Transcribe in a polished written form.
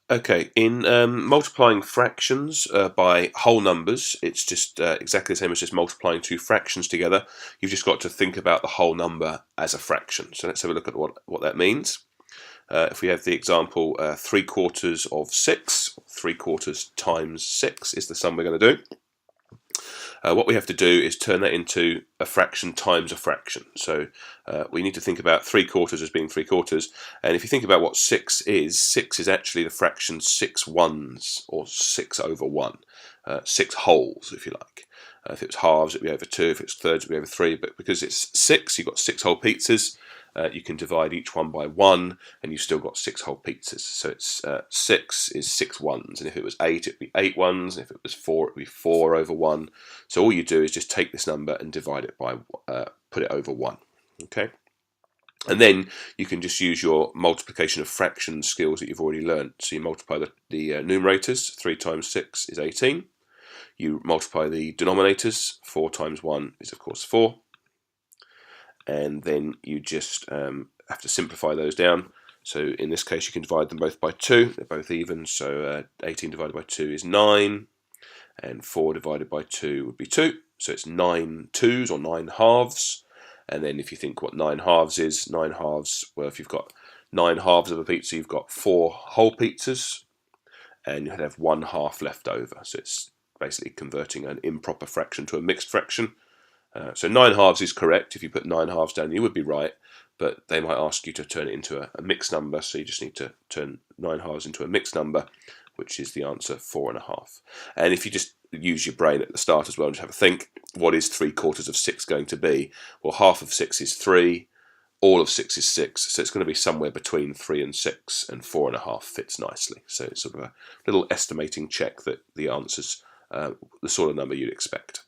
Okay, in multiplying fractions by whole numbers, it's just exactly the same as just multiplying two fractions together. You've just got to think about the whole number as a fraction. So let's have a look at what that means. If we have the example 3/4 of 6, 3/4 times 6 is the sum we're going to do. What we have to do is turn that into a fraction times a fraction. So we need to think about 3/4 as being 3/4, and if you think about what 6 is actually the fraction 6 ones, or 6 over 1, 6 wholes if you like. If it was halves, it'd be over 2. If it's thirds, it'd be over 3. But because it's 6, you've got 6 whole pizzas. You can divide each one by 1, and you've still got 6 whole pizzas. So it's 6 is 6 ones, and if it was 8, it'd be 8 ones, and if it was 4, it'd be 4 over 1. So all you do is just take this number and divide it by, put it over 1. Okay. And then you can just use your multiplication of fractions skills that you've already learned. So you multiply the numerators. 3 times 6 is 18. You multiply the denominators. 4 times 1 is of course 4. And then you just have to simplify those down. So in this case you can divide them both by 2, they're both even, so 18 divided by 2 is 9, and 4 divided by 2 would be 2, so it's 9 twos, or 9 halves. And then if you think what 9 halves is, 9 halves, well, if you've got 9 halves of a pizza, you've got 4 whole pizzas, and you'd have 1 half left over, so it's basically converting an improper fraction to a mixed fraction. So 9 halves is correct. If you put 9 halves down, you would be right, but they might ask you to turn it into a mixed number, so you just need to turn 9 halves into a mixed number, which is the answer 4.5. And if you just use your brain at the start as well, and just have a think, what is 3/4 of 6 going to be? Well, half of 6 is 3, all of 6 is 6, so it's going to be somewhere between 3 and 6, and 4.5 fits nicely. So it's sort of a little estimating check that the answer's the sort of number you'd expect.